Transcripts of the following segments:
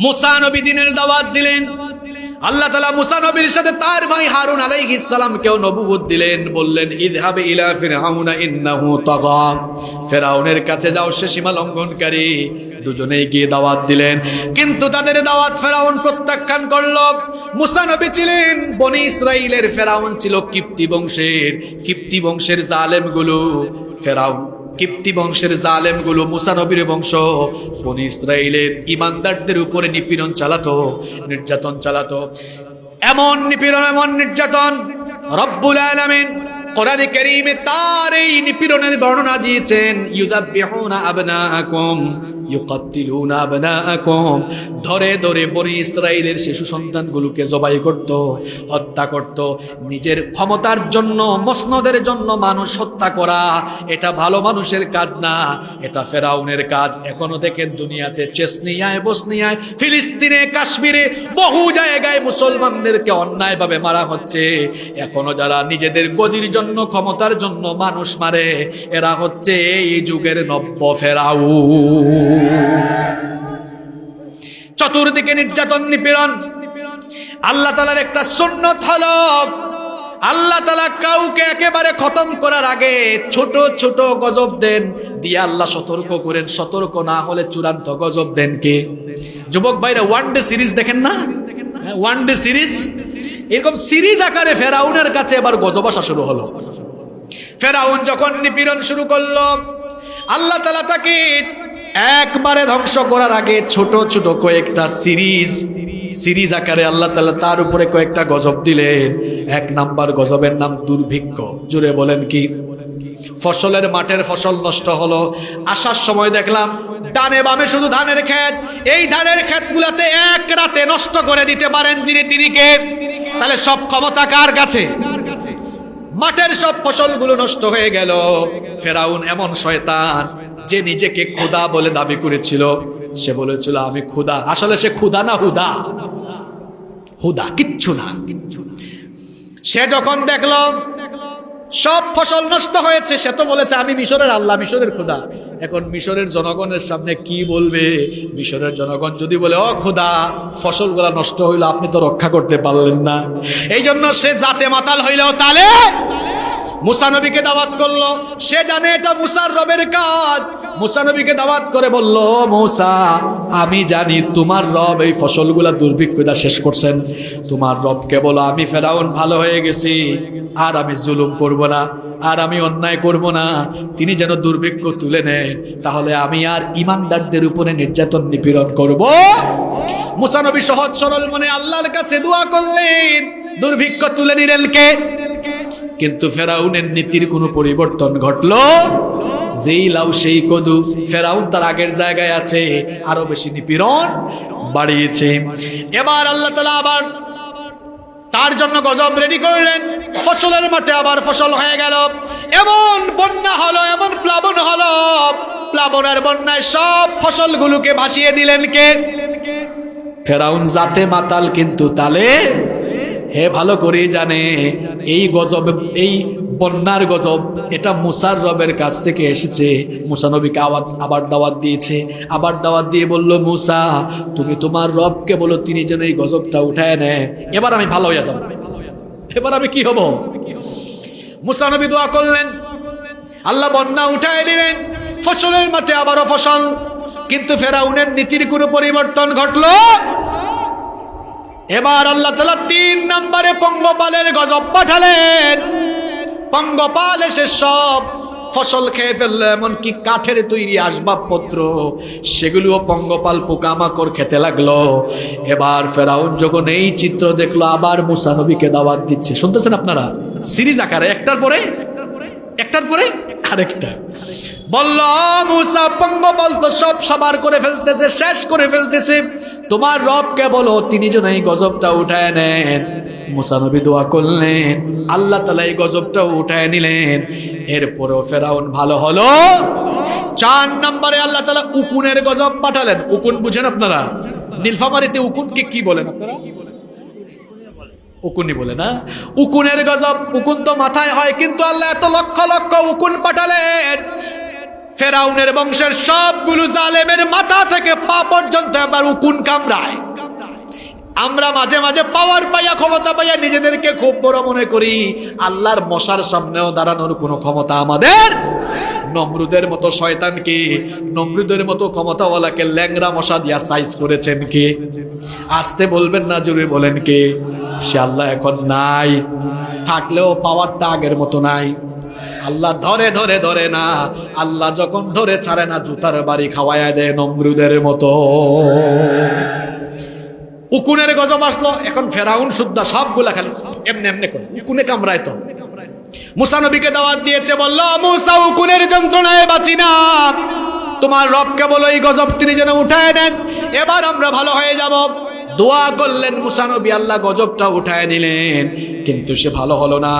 মুসা নবী দ্বীনের দাওয়াত দিলেন। আল্লাহ তাআলা মুসা নবীর সাথে তার ভাই হারুন আলাইহিস সালামকেও নবুয়ত দিলেন। বললেন ইযহাব ইলা ফিরআউনা ইন্নাহু তাগা, ফিরআউনের কাছে যাও, সে সীমা লঙ্ঘনকারী। দুজনেই গিয়ে দাওয়াত দিলেন, কিন্তু তাদের দাওয়াত ফিরআউন প্রত্যাখ্যান করল। মুসা নবী ছিলেন বনি ইসরাইলের, ফিরআউন ছিল কিপ্তি বংশের। কিপ্তি বংশের জালেমগুলো ফিরআউন, কিপ্তি বংশের জালেমগুলো মুসা নবীর বংশ। বনি ইসরাইলের ইমানদারদের উপরে নিপীড়ন চালাতো, নির্যাতন চালাতো। এমন নিপীড়ন, এমন নির্যাতন রব্বুল আলামিন কোরআনে কারীমে তার এই নিপীড়নের বর্ণনা দিয়েছেন। ইউযাব্বিহুনা আবনাআকুম ইউকাত্তিলুনা আবনাআকুম, ধরে ধরে বনি ইসরাইলের শিশু সন্তানগুলোকে জবাই করত, হত্যা করত। নিজের ক্ষমতার জন্য, মসনদের জন্য মানুষ হত্যা করা, এটা ভালো মানুষের কাজ না, এটা ফেরাউনের কাজ। এখনো দেখেন দুনিয়াতে চেচনিয়ায়, বসনিয়ায়, ফিলিস্তিনে, কাশ্মীরে বহু জায়গায় মুসলমানদেরকে অন্যায়ভাবে মারা হচ্ছে। এখনো যারা নিজেদের গদির জন্য, ক্ষমতার জন্য মানুষ মারে, এরা হচ্ছে এই যুগের নব্য ফেরাউন। চতুর্দিকে নির্যাতন, নিপীড়ন। আল্লাহ তাআলার একটা সুন্নত হলো, আল্লাহ তাআলা কাউকে একেবারে খতম করার আগে ছোট ছোট গজব দেন, দিয়ে আল্লাহ সতর্ক করেন। সতর্ক না হলে চূড়ান্ত গজব দেন কে? যুবক ভাইরা, ওয়ানডে সিরিজ দেখেন না? ওয়ানডে সিরিজ, এরকম সিরিজ আকারে ফেরাউনের কাছে এবার গজব আসা শুরু হলো। ফেরাউন যখন নিপীড়ন শুরু করলো, আল্লাহ তাআলা তাকে একবারে ধ্বংস করার আগে ছোট ছোট কয়েকটা সিরিজ আকারে আল্লাহ তাআলা তার উপরে কয়েকটা গজব দিলেন। এক নাম্বার গজবের নাম দুর্ভিক্ষ। জুড়ে বলেন কি? ফসলের মাঠের ফসল নষ্ট হলো। আসার সময় দেখলাম ডানে বামে শুধু ধানের ক্ষেত। এই ধানের ক্ষেতগুলোতে এক রাতে নষ্ট করে দিতে পারেন যিনি, তিনি কে? তাহলে সব ক্ষমতা কার কাছে? মাঠের সব ফসলগুলো নষ্ট হয়ে গেল। ফেরাউন এমন শয়তান যে নিজেকে খোদা বলে দাবি করেছিল। সে বলেছিল আমি খোদা। আসলে সে খোদা না, হুদা। হুদা কিচ্ছু না। সে যখন দেখলো সব ফসল নষ্ট হয়েছে, সে তো বলেছে আমি মিশরের আল্লাহ, মিশরের খোদা। এখন মিশরের জনগণের সামনে কি বলবে? মিশরের জনগণ যদি বলে ও খোদা, ফসলগুলা নষ্ট হইলো, আপনি তো রক্ষা করতে পারলেন না। এই জন্য সে জাতে মাতাল হইলেও তালে মুসা নবীকে দাওয়াত করলো। সে জানে এটা মুসার রবের কাজ। মুসা নবীকে দাওয়াত করে বলল, মুসা, আমি জানি তোমার রব এই ফসলগুলা দুর্ভিক্ষতা শেষ করছেন। তোমার রবকে বলো আমি ফেরাউন ভালো হয়ে গেছি, আর আমি জুলুম করব না, আর আমি অন্যায় করব না। তিনি যেন দুর্ভিক্ষ তুলে নেন, তাহলে আমি আর ইমানদারদের উপরে নির্যাতন, নিপীড়ন করব। মুসা নবী সহজ সরল মনে আল্লাহর কাছে দোয়া করলেন। দুর্ভিক্ষ তুলে নিলেন কে? কিন্তু ফেরাউনের নীতির কোনো পরিবর্তন ঘটলো? যেই লাউ সেই কদু। ফেরাউন তার আগের জায়গায় আছে, আরো বেশি নিপীড়ন বাড়িয়েছে। এবার আল্লাহ তাআলা আবার তার জন্য গজব রেডি করলেন। ফসলের মাঠে আবার ফসল হয়ে গেল। এমন বন্যা হলো, এমন প্লাবন হলো, প্লাবনের বন্যায় সব ফসলগুলোকে ভাসিয়ে দিলেন কে? ফেরাউন জাতে মাতাল, কিন্তু তালে হে ভালো করে জানে এই গজব, এই বন্যার গজব এটা মুসার রবের কাছ থেকে এসেছে। মুসা নবীকে আবার দাওয়াত দিয়েছে। আবার দাওয়াত দিয়ে বলল, মুসা তুমি তোমার রবকে বলো তিনি যেন এই গজবটা উঠায় নেয়। এবার আমি ভালো হয়ে যাব, এবার আমি কি হব? মুসা নবী দোয়া করলেন, আল্লাহ বন্যা উঠায় দিলেন। ফসলের মাঠে আবারও ফসল। কিন্তু ফেরাউনের নীতির কোনো পরিবর্তন ঘটলো? এবার আল্লাহ তাআলা 3 নম্বরে পঙ্গপালের গজব পাঠালেন। পঙ্গপাল এসে সব ফসল খেয়ে ফেললো, এমনকি কাঠের তৈরি আসবাবপত্র সেগুলোও পঙ্গপাল পোকামাকড় খেতে লাগলো। এবার ফেরাউন যখন এই চিত্র দেখলো, আবার মুসা নবীকে দাওয়াত দিচ্ছে। শুনতেছেন আপনারা? সিরিজ আকারে একটার পরে আরেকটা। বলল, মুসা, পঙ্গপাল তো সব সাবার করে ফেলতেছে, শেষ করে ফেলতেছে। তোমার রবকে বলো তিনি যেন এই গজবটা উঠায় নেন। মুসা নবী দোয়া করলেন, আল্লাহ তাআলা এই গজবটা উঠায় নিলেন। এরপরেও ফেরাউন ভালো হলো। 4 নম্বরে আল্লাহ তাআলা উকুনের গজব পাঠালেন। উকুন বুঝেন আপনারা? নীলফামারীতে উকুনকে কি বলেন আপনারা? উকুনি বলে না? উকুনের গজব। উকুন তো মাথায় হয়, কিন্তু আল্লাহ এত লক্ষ লক্ষ উকুন পাঠালেন। ফেরাউনের বংশের সবগুলো জালেমের মাথা থেকে পা পর্যন্ত এবার উকুন কামড়ায়। আমরা মাঝে মাঝে পাওয়ার পাইয়া, ক্ষমতা পাইয়া নিজেদেরকে খুব বড় মনে করি। আল্লাহর মশার সামনেও দাঁড়ানোর কোনো ক্ষমতা আমাদের। নমরুদের মতো শয়তানকে, নমরুদের মতো ক্ষমতাওয়ালাকে ল্যাংরা মশা দিয়া সাইজ করেছেন কে? আসতে বলবেন না, জোরে বলেন কে? সে আল্লাহ এখন নাই, থাকলেও পাওয়ারটা আগের মতো নাই। আল্লাহ ধরে ধরে ধরে না, আল্লাহ যখন ধরে ছাড়ে না জুতার বাড়ি খাওয়াইয়া দেয় নমরুদের মতো। উকুনের গজব আসলো, এখন ফেরাউন সুদ্ধা সবগুলা খালি এমনি এমনি করে উকুনে কামড়ায়। তো মুসা নবীকে দাওয়াত দিয়েছে, বলল মুসা উকুনের যন্ত্রণায় বাঁচি না, তোমার রবকে বলো এই গজব তিনি যেন উঠায় নেন, এবার আমরা ভালো হয়ে যাব। দোয়া করলেন মুসা নবী, আল্লাহ গজবটা উঠায় নিলেন, কিন্তু সে ভালো হলো না।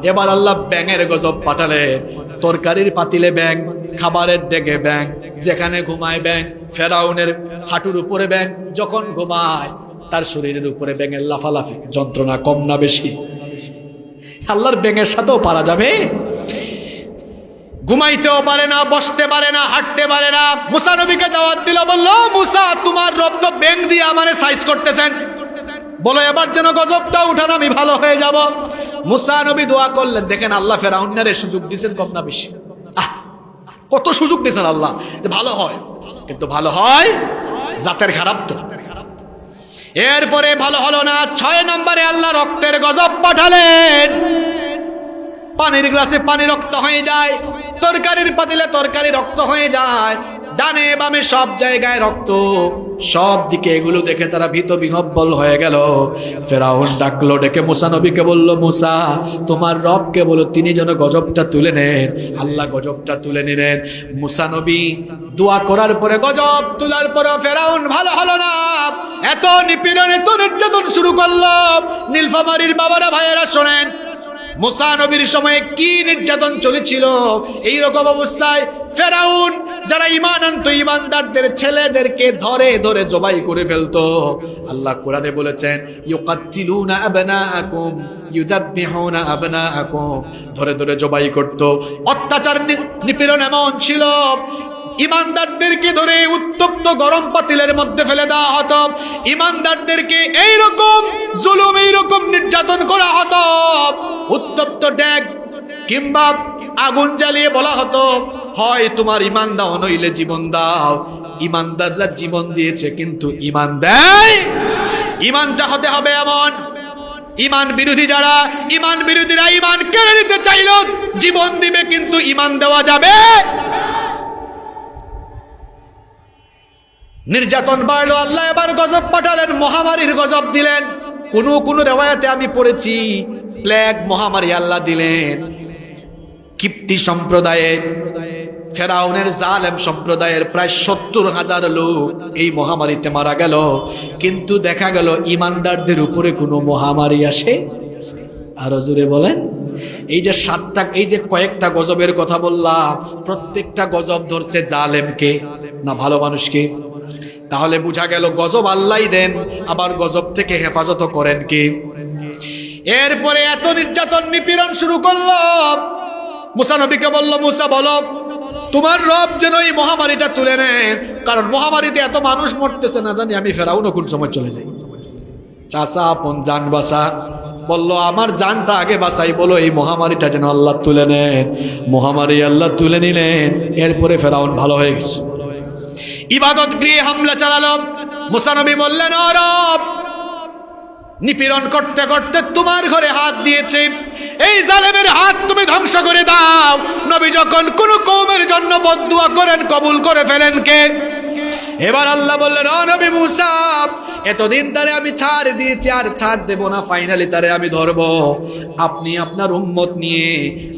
এবার আল্লাহ ব্যাঙের গজব পাঠালেন। তরকারির পাতিলে ব্যাঙ, খাবারের ডেকে ব্যাঙ, যেখানে ঘুমায় ব্যাঙ, ফেরাউনের হাঁটুর উপরে ব্যাঙ যখন ঘুমায় তার শরীরের উপরে ব্যাঙের লাফালাফি। যন্ত্রণা কম না বেশি? আল্লাহর ব্যাঙের সাথেও পারা যাবে? ঘুমাইতেও পারে না, বসতে পারে না, হাঁটতে পারে না। মুসা নবীকে দাওয়াত দিল, বলল মুসা তোমার রব তো ব্যাঙ দিয়ে আমারে সাইজ করতেছেন, বলো এবার যেন গজবটা উঠান, আমি ভালো হয়ে যাব। মুসা নবী দোয়া করলেন। দেখেন আল্লাহ ফেরাউনের সুযোগ দিয়েছেন কম না বেশি? কত সুযোগ দিয়েছেন আল্লাহ যে ভালো হয়, কিন্তু ভালো হয় জাতের খারাপ। তো এরপরে ভালো হলো না, 6 নম্বরে আল্লাহ রক্তের গজব পাঠালেন। পানির গ্লাসে পানি রক্ত হয়ে যায়, তরকারির পাতিলে তরকারি রক্ত হয়ে যায়, ডানে বামে সব জায়গায় রক্ত, সব দিকে এগুলো দেখে তারা ভীত বিহ্বল হয়ে গেল। ফেরাউন ডাকলো, ডেকে মুসা নবীকে বলল, মুসা তোমার রবকে বলো তিনি যেন গজবটা তুলে নেন। আল্লাহ গজবটা তুলে নিলেন। মুসা নবী দোয়া করার পরে গজব তোলার পরে ফেরাউন ভালো হলো না। এত নিপীড়ন, এত নির্যাতন শুরু করলো। নীলফামারীর বাবারা ভাইয়েরা শোনেন, মুসা নবীর সময়ে কি নির্যাতন চলেছিল। এইরকম অবস্থায় ফেরাউন যারা ঈমান আনতো, ঈমানদারদের ছেলেদেরকে ধরে ধরে জবাই করে ফেলতো। আল্লাহ কোরআনে বলেছেন, ইউকাত্তিলুনা আবনাআকুম ইউযাববিহুনা আবনাআকুম, ধরে ধরে জবাই করত। অত্যাচার নিপীড়ন এমন ছিল, ঈমানদারদেরকে ধরে উত্তপ্ত গরম পাতিলের মধ্যে ফেলে দেওয়া হতো। ঈমানদারদেরকে এইরকম জুলুম, এইরকম নির্যাতন করা হতো। উত্তপ্ত ড্যাগ কিংবা আগুন জ্বালিয়ে বলা হতো, হয় তোমার ঈমান দাও নইলে জীবন দাও। ঈমানদাররা জীবন দিয়েছে, কিন্তু ঈমান দেয়, ঈমানটা হতে হবে এমন। ঈমান বিরোধী যারা, ঈমান বিরোধীরা ঈমান কেড়ে নিতে চাইল, জীবন দিবে কিন্তু ঈমান দেওয়া যাবে। নির্যাতন বাড়লো, আল্লাহ এবার গজব পাঠালেন, মহামারীর গজব দিলেন। কোন রেওয়ায়াতে আমি পড়েছি প্লেগ মহামারী আল্লাহ দিলেন। কিপ্তি সম্প্রদায়ের, ফেরাউনের জালেম সম্প্রদায়ের প্রায় 70,000 লোক এই মহামারীতে মারা গেল। কিন্তু দেখা গেল ঈমানদারদের উপরে কোনো মহামারী আসে? আরো জোরে বলেন। এই যে 7টা, এই যে কয়েকটা গজবের কথা বললাম, প্রত্যেকটা গজব ধরছে জালেমকে না ভালো মানুষকে? তাহলে বোঝা গেল গজব আল্লাহই দেন, আবার গজব থেকে হেফাজত করেন কে? এরপরে এত নির্যাতন নিপীড়ন শুরু করলো। মুসা নবীকে বলল, মুসা বলো তোমার রব যেন এই মহামারীটা তুলে নেন, কারণ মহামারীতে এত মানুষ মরতেছে, না জানি আমি ফেরাউনও কোন সময় চলে যাই। চাচা আপন জান বাঁচা, বলল আমার জানটা আগে বাঁচাই, বলো এই মহামারীটা যেন আল্লাহ তুলে নেন। মহামারী আল্লাহ তুলে নিলেন। এরপরে ফেরাউন ভালো হয়ে গেছে। ইবাদত গৃহে হামলা চালালো। মুসা নবী বললেন, ও রব, নিপীড়ন করতে করতে তোমার ঘরে হাত দিয়েছে, এই জালেমের হাত তুমি ধ্বংস করে দাও। নবী যখন কোন কওমের জন্য বদদুয়া করেন, কবুল করে ফেলেন কে? এবার আল্লাহ বললেন, ও নবী মুসা, এতদিন তারে আমি ছাড় দিয়েছি, আর ছাড় দেব না, ফাইনালি তারে আমি ধরবো। আপনি আপনার উম্মত নিয়ে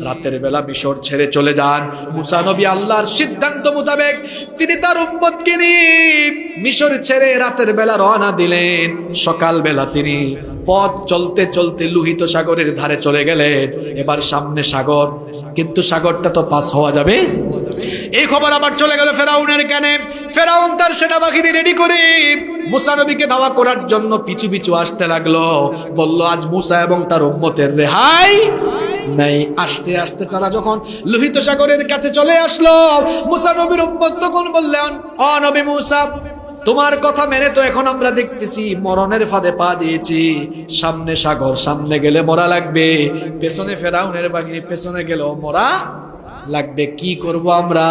রাতের বেলা মিশর ছেড়ে চলে যান। মুসা নবী আল্লাহর সিদ্ধান্ত মোতাবেক তিনি তার উম্মতকে নিয়ে মিশর ছেড়ে রাতের বেলা রওনা দিলেন। সকাল বেলা তিনি পথ চলতে চলতে লোহিত সাগরের ধারে চলে গেলেন। এবার সামনে সাগর, কিন্তু সাগরটা তো পাস হওয়া যাবে এই খবর আবার চলে গেল ফেরাউনের কানে। ফেরাউন তার সেনাবাহিনী রেডি করে মুসা নবীকে ধাওয়া করার জন্য পিছু পিছু আসতে লাগলো। বলল আজ মুসা এবং তার উম্মতের রেহাই নাই। আস্তে আস্তে তারা যখন লোহিত সাগরের কাছে চলে আসলো, মুসা নবীর উম্মত তখন বললেন, ও নবী মুসা, তোমার কথা মেনে তো এখন আমরা দেখতেছি মরণের ফাঁদে পা দিয়েছি। সামনে সাগর, সামনে গেলে মরা লাগবে, পেছনে ফেরাউনের বাহিনী, পেছনে গেলেও মরা লাগবে, কি করব আমরা?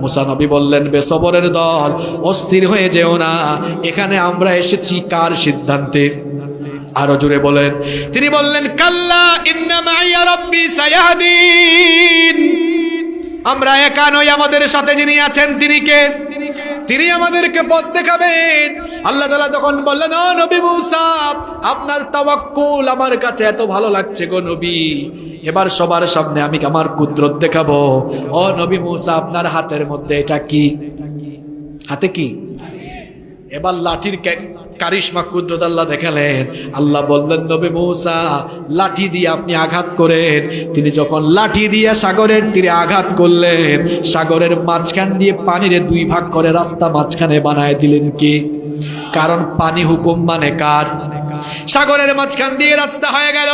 মুসা নবী বললেন, বেসবরের দল, অস্থির হয়ে যেও না, এখানে আমরা এসেছি কার সিদ্ধান্তে? আরো জোরে বলেন। তিনি বললেন, কাল্লা ইন্না মাইয়া রাব্বি সায়াহদিন। আমরা একা নই, আমাদের সাথে যিনি আছেন তিনি কে? তিনি আমাদেরকে পথ দেখাবেন। আল্লাহ তাআলা তখন বললেন, ও নবী মুসা, আপনার তাওয়াক্কুল আমার কাছে এত ভালো লাগছে গো নবী, এবার সবার সামনে আমি আমার কুদরত দেখাবো। ও নবী মুসা, আপনার হাতের মধ্যে এটা কি? হাতে কি? এবার লাঠির কারিশমা কুদরত আল্লাহ দেখালেন। আল্লাহ বললেন, নবী মুসা, লাঠি দিয়ে আপনি আঘাত করেন। তিনি যখন লাঠি দিয়ে সাগরের তীরে আঘাত করলেন, সাগরের মাঝখান দিয়ে পানিরে দুই ভাগ করে রাস্তা মাঝখানে বানায় দিলেন। কি কারণ? পানি হুকুম মানে কার? সাগরের মাঝখান দিয়ে রাস্তা হয়ে গেল।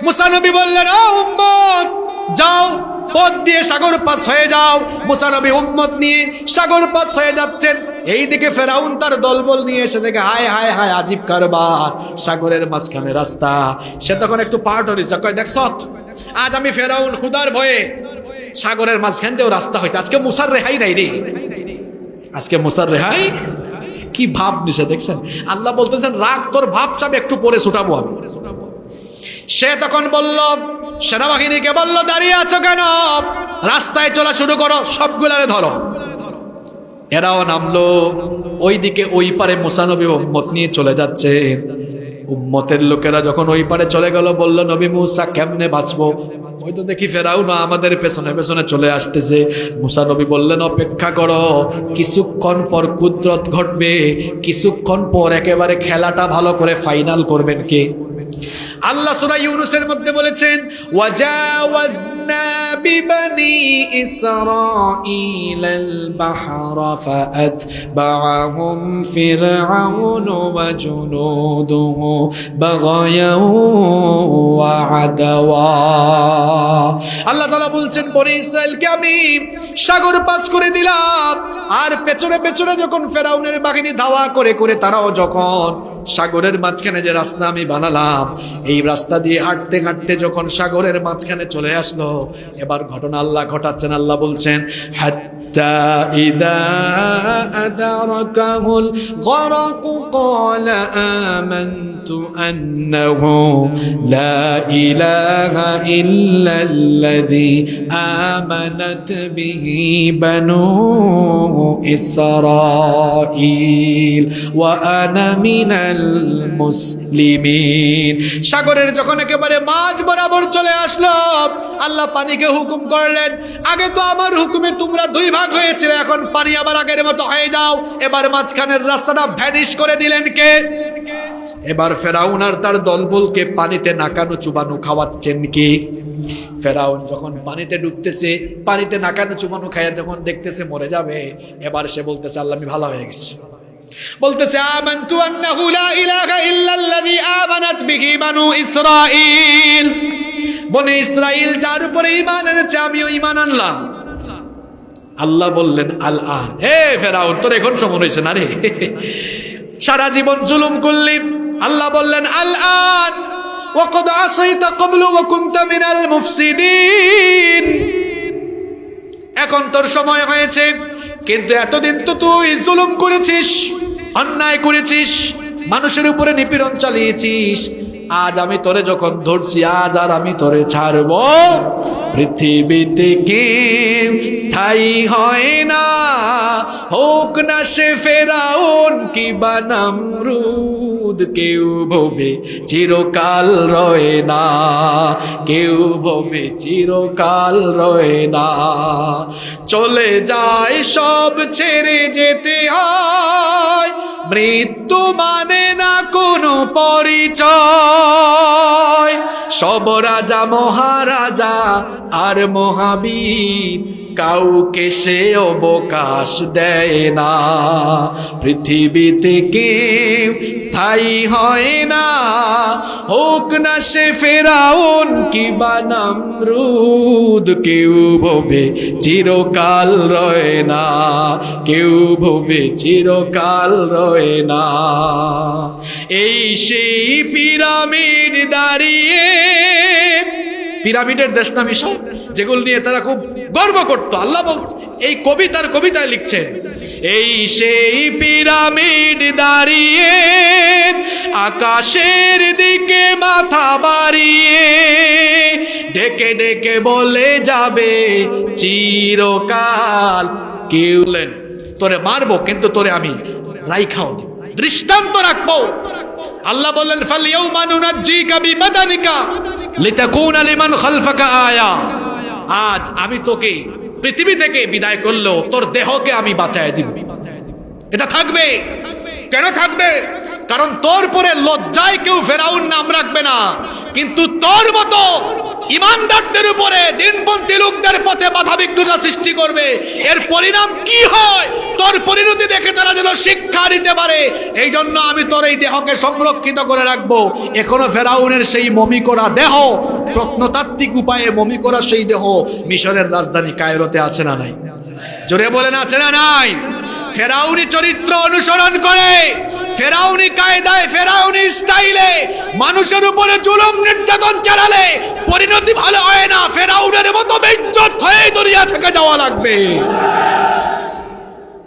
মুসা নবী বললেন, ও উম্মত, যাও পথ দিয়ে সাগর পাস হয়ে যাও। মুসা নবী উম্মত নিয়ে সাগর পাস হয়ে যাচ্ছেন। এইদিকে ফেরাউন তার দলবল নিয়ে এসে দেখে, হায় হায় হায়, আজীব কারবার, সাগরের মাঝখানে রাস্তা। সে তখন একটু পার্ট হয়েছে, কয় দেখছ, আজ আমি ফেরাউন খুদার ভয়ে সাগরের মাঝখান দিয়েও রাস্তা হয়েছে, আজকে মুসার রেহাই নাই রে, আজকে মুসার রেহাই। কি ভাব নিছে দেখছেন? আল্লাহ বলতেছেন, রাগ তোর ভাব চাবে, একটু পরে ছুটাবো আমি। সে তখন বলল, সেনাবাহিনীকে বলল, দাঁড়িয়ে আছো কেন? রাস্তায় চলা শুরু করো, সবগুলারে ধরো। এরাও নামলো। ওইদিকে ওই পারে মুসা নবী উম্মত নিয়ে চলে যাচ্ছে। উম্মতের লোকেরা যখন ওই পারে চলে গেল, বলল, নবী মুসা কেমনে বাঁচবো? ওই তো দেখি ফেরাউন আমাদের পেছনে পেছনে চলে আসতেছে। মুসা নবী বললেন, অপেক্ষা করো, কিছুক্ষণ পর কুদরত ঘটবে, কিছুক্ষণ পর একেবারে খেলাটা ভালো করে ফাইনাল করবেন কে? আল্লাহ সূরা ইউনূসের মধ্যে বলেছেন, ওয়াজাওয়াজনা বিবানি ইসরাঈলাল বাহরা ফাআতবাআহুম ফিরআউনু ওয়া জুনুদুহু বাগায়াও ওয়া আদাওয়া। আল্লাহ তাআলা বলছেন, বনি ইসরাইলকে আমি সাগর পাস করে দিলাম, আর পেছনে পেছনে যখন ফেরাউনের বাহিনী ধাওয়া করে করে তারাও যখন সাগরের মাঝখানে যে রাস্তা আমি বানালাম, এই রাস্তা দিয়ে হাঁটতে হাঁটতে যখন সাগরের মাঝখানে চলে আসলো, এবার ঘটনা আল্লাহ ঘটাচ্ছেন। আল্লাহ বলছেন, হাত্তা ইদা আদরাকাহুল গরাক ক্বালা আমানতু আন্নাহু লা ইলাহা ইল্লাল্লাযী আমানাত বিহি বানু ইসরাঈল ওয়া আনা মিনাল মুসলিমিন। সাগরের যখন একেবারে মাঝ বরাবর চলে আসলো, আল্লাহ পানিকে হুকুম করলেন, আগে তো আমার হুকুমে তোমরা দুই ভাগ হয়েছিল, এখন পানি আবার আগের মতো হয়ে যাও। এবার মাঝখানের রাস্তাটা ভ্যানিশ করে দিলেন কে? এবার ফেরাউন আর তার দলবলকে পানিতে নাকানো চুবানো খাওয়াচ্ছেন কে? ফেরাউন যখন পানিতে ডুবতেছে, পানিতে নাকানো চুবানো খাইয়া যখন দেখতেছে মরে যাবে, এবার সে বলতেছে, আল্লাহ আমি ভালো হয়ে গেছি। বলতেছে, আমানতু আন্নাহু লা ইলাহা ইল্লাল্লাযী আমানাত বিহি বানু ইসরাঈল। বনি ইসরাঈল যার উপরে ঈমান এনেছে, আমিও ঈমান আনলাম। আল্লাহ বললেন, আল আন, হে ফেরাউন, তোর এখন সময় হয়েছে না রে, সারা জীবন জুলুম করলি। আল্লাহ বললেন, আল আন ওয়াকাদ আসাইতা ক্বাবলু ওয়া কুনতা মিনাল মুফসিদিন। এখন তোর সময় হয়েছে, কিন্তু এতদিন তো তুই জুলুম করেছিস, অন্যায় করেছিস, মানুষের উপরে নিপীড়ন চালিয়েছিস। আজ আমি তোরে যখন ধরছি, আজ আর আমি তোরে ছাড়ব। পৃথিবীতে কেউ স্থায়ী হয় না, হোক না সে ফেরাউন কিবা নমরুদ। কেউ ভবে চিরকাল রয় না, কেউ ভবে চিরকাল রয় না। চলে যায় সব ছেড়ে যেতে হয়, মৃত্যু মানে না কোনো পরিচয়। সব রাজা মহারাজা আর মহাবীর কাউকে সে অবকাশ দেয় না। পৃথিবীতে কেউ স্থায়ী হয় না, হোক না সে ফেরাউন কিবা নমরুদ। কেউ ভবে চিরকাল রয় না, কেউ ভবে চিরকাল রয় না। এই সেই পিরামিড দাঁড়িয়ে, পিরামিডের দেশ না মিশর, যেগুলো নিয়ে তারা খুব গর্ব করত। আল্লাহ বলছে, এই কবিতায় লিখছেন, এই সেই পিরামিড দাঁড়িয়ে আকাশের দিকে মাথা বাড়িয়ে ডেকে ডেকে বলে যাবে চিরকাল। কেউ বলেন তোরে মারবো, কিন্তু তোরে আমি রাইখাও দিব, দৃষ্টান্ত রাখবো। আল্লাহ বললেন ফালইয়াউমা নুনাজ্জিকা বিবাদানিকা লিতাকুনা লিমান খালফাকা আয়া। আজ আমি তোকে পৃথিবী থেকে বিদায় করলেও তোর দেহকে আমি বাঁচায় দিব। এটা থাকবে। কেন থাকবে? কারণ তোর পরে লজ্জায় কেউ ফেরাউন নাম রাখবে না, কিন্তু তোর মতো ইমানদারদের উপরে দিনপন্থী লোকদের পথে বাধা বিঘ্নতা সৃষ্টি করবে। এর পরিণাম কি হয় তোর পরিণতি দেখে তারা যেন শিক্ষা নিতে পারে। এই জন্য আমি তোর এই দেহকে সংরক্ষিত করে রাখবো। এখনো ফেরাউনের সেই মমি করা দেহ, প্রত্নতাত্ত্বিক উপায়ে মমি করা সেই দেহ মিশরের রাজধানী কায়রোতে আছে না নাই? জোরে বলেন আছে না নাই? ফেরাউনি চরিত্র অনুসরণ করে, ফেরাউনি কায়দায়, ফেরাউনি স্টাইলে মানুষের উপরে জুলুম নির্যাতন চালালে পরিণতি ভালো হয় না। ফেরাউনের মতো বেইজ্জত হয়ে দুনিয়া থেকে যাওয়া লাগবে।